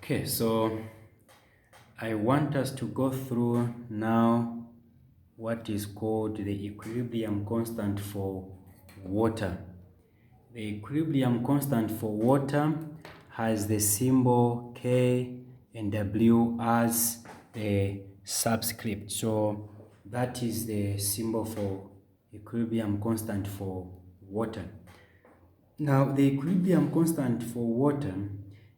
Okay, so I want us to go through now what is called the equilibrium constant for water. The equilibrium constant for water has the symbol K and W as the subscript. So that is the symbol for equilibrium constant for water. Now, the equilibrium constant for water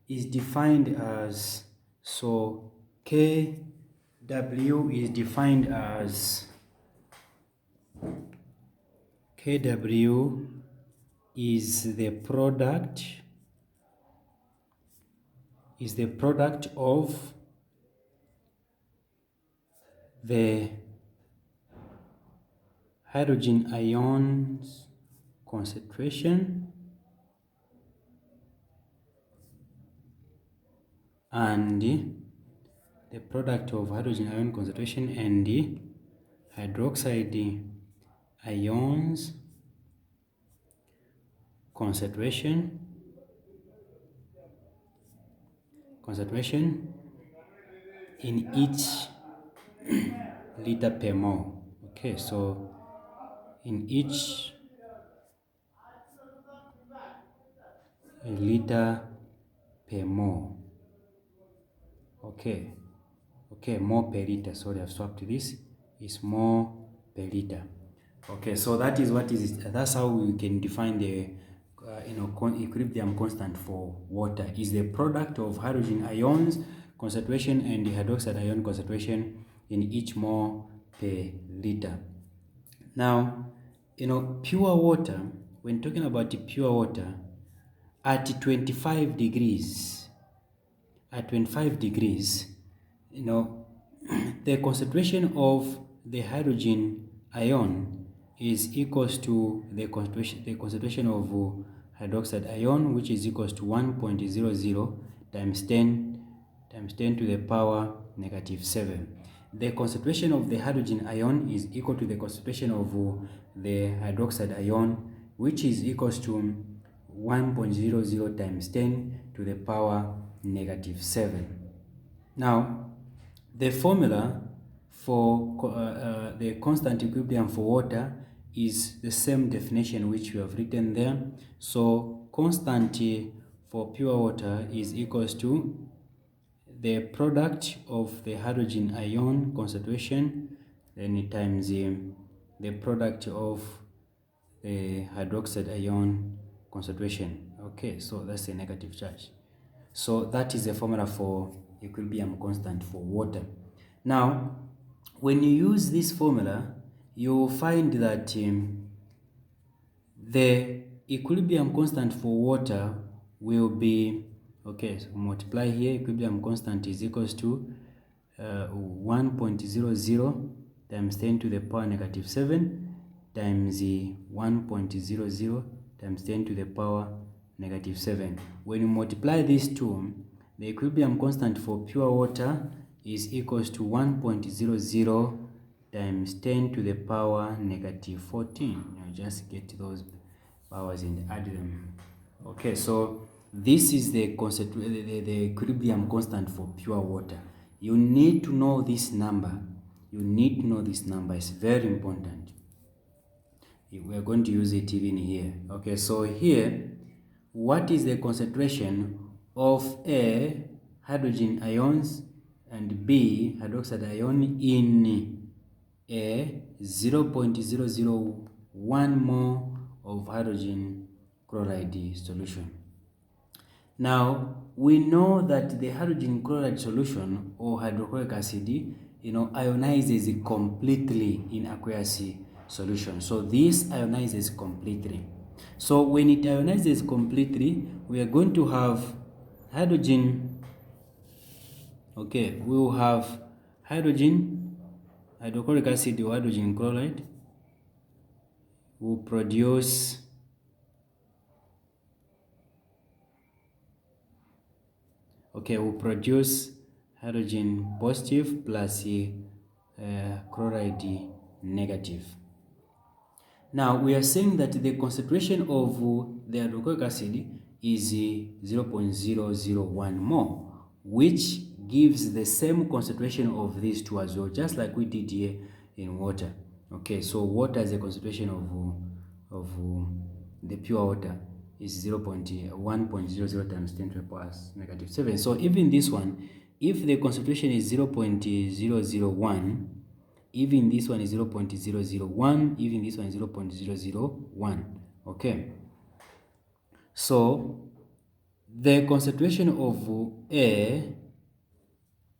is defined as, so Kw is defined as, Kw is the product of the hydrogen ions concentration and the product of hydrogen ion concentration and the hydroxide ions concentration in each liter per mole. Okay, so in each liter per mole. Okay, mole per liter. Sorry, I've swapped this. Is mole per liter. Okay, so that is what is it. That's how we can define the equilibrium constant for water. Is the product of hydrogen ions concentration and the hydroxide ion concentration in each mole per liter. Now, pure water, when talking about the pure water, at 25 degrees, the concentration of the hydrogen ion is equals to the concentration of hydroxide ion, which is equals to 1.00 times 10 to the power negative 7. The concentration of the hydrogen ion is equal to the concentration of the hydroxide ion, which is equals to 1.00 times 10 to the power negative 7. Now, the formula for the constant equilibrium for water is the same definition which we have written there. So, constant for pure water is equals to the product of the hydrogen ion concentration then times the product of the hydroxide ion concentration. Okay, so that's a negative charge. So that is the formula for equilibrium constant for water. Now, when you use this formula, you will find that the equilibrium constant for water will be, okay, so multiply here, equilibrium constant is equals to 1.00 times 10 to the power negative 7 times 1.00 times 10 to the power negative 7. When you multiply these two, the equilibrium constant for pure water is equals to 1.00 times 10 to the power negative 14. You just get those powers and add them. Okay, so this is the equilibrium constant for pure water. You need to know this number. It's very important. We are going to use it even here. Okay, so here, what is the concentration of A, hydrogen ions, and B, hydroxide ion in a 0.001 mole of hydrogen chloride solution? Now, we know that the hydrogen chloride solution or hydrochloric acid, ionizes completely in aqueous solution. So this ionizes completely. So when it ionizes completely, we are going to have hydrogen. Okay, we will have hydrochloric acid or hydrogen chloride will produce hydrogen positive plus chloride negative. Now we are saying that the concentration of the hydrochloric acid is 0.001 mole, which gives the same concentration of these two as well, just like we did here in water. Okay, so water is the concentration of the pure water is 1.00 times 10 to the power negative 7. So even this one, if the concentration is 0.001, even this one is 0.001, even this one is 0.001. Okay, so the concentration of a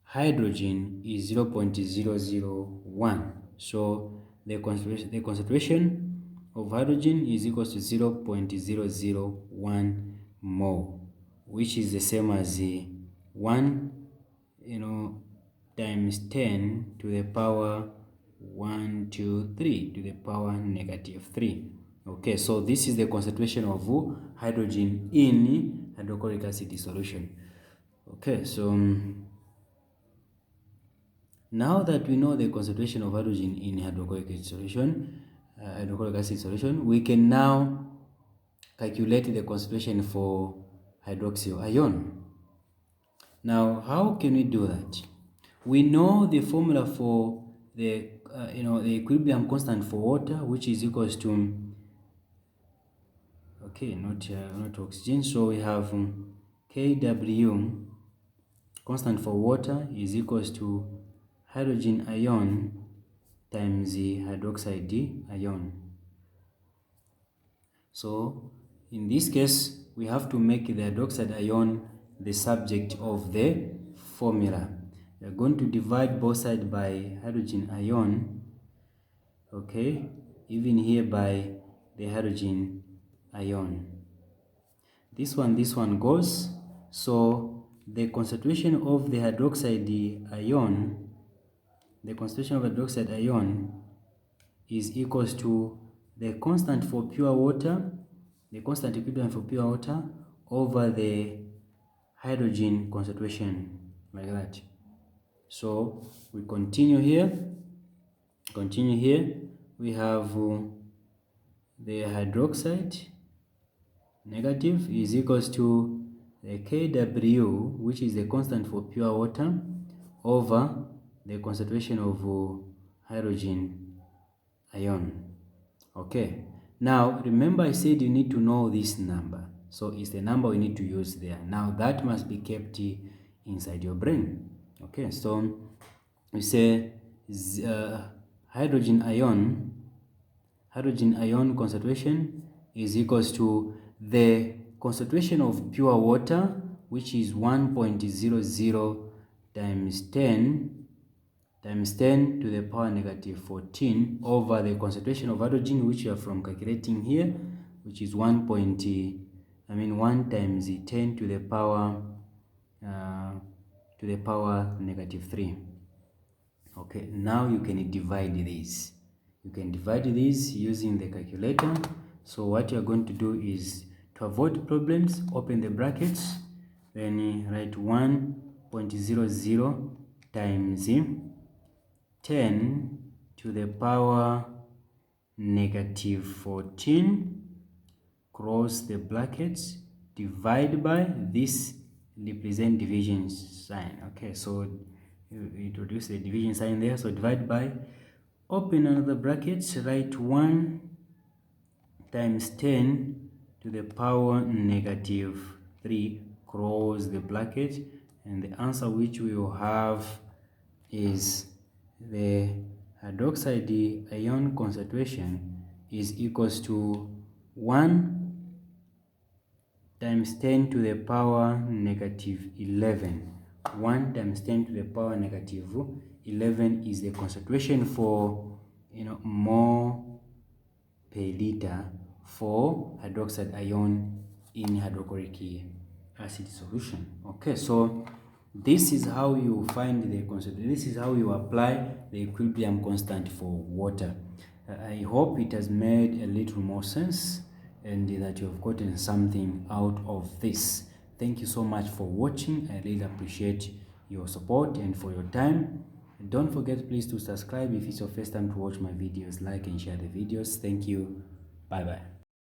hydrogen is 0.001. So the concentration of hydrogen is equal to 0.001 mole, which is the same as 1 times 10 to the power 1, 2, 3 to the power negative 3. Okay, so this is the concentration of hydrogen in hydrochloric acid solution. Okay, so now that we know the concentration of hydrogen in hydrochloric acid solution, we can now calculate the concentration for hydroxyl ion. Now, how can we do that? We know the formula for the the equilibrium constant for water, which is equals to not oxygen. So we have Kw constant for water is equals to hydrogen ion times the hydroxide ion. So in this case, we have to make the hydroxide ion the subject of the formula. We are going to divide both sides by hydrogen ion, okay, even here by the hydrogen ion. This one goes, so the concentration of the hydroxide ion, is equals to the constant for pure water, the constant equilibrium for pure water over the hydrogen concentration, like that. So we continue here. We have the hydroxide negative is equals to the Kw, which is the constant for pure water, over the concentration of hydrogen ion. Okay, now remember I said you need to know this number, so it's the number we need to use there. Now that must be kept inside your brain. Okay, so we say hydrogen ion concentration is equals to the concentration of pure water, which is 1.00 times 10 to the power negative 14 over the concentration of hydrogen, which we are from calculating here, which is 1 times 10 to the power negative 3. Okay, now you can divide this. You can divide this using the calculator. So what you are going to do is, to avoid problems, open the brackets, then write 1.00 times 10 to the power negative 14, close the brackets, divide by this represent division sign. Okay, so you introduce the division sign there, so divide by, open another bracket, write 1 times 10 to the power negative 3, close the bracket, and the answer which we will have is the hydroxide ion concentration is equals to 1 times 10 to the power negative 11. 1 times 10 to the power negative 11 is the concentration for mole per liter for hydroxide ion in hydrochloric acid solution. Okay, so this is how you find the concentration. This is how you apply the equilibrium constant for water. I hope it has made a little more sense and that you have gotten something out of this. Thank you so much for watching. I really appreciate your support and for your time. Don't forget please to subscribe if it's your first time to watch my videos. Like and share the videos. Thank you. Bye bye.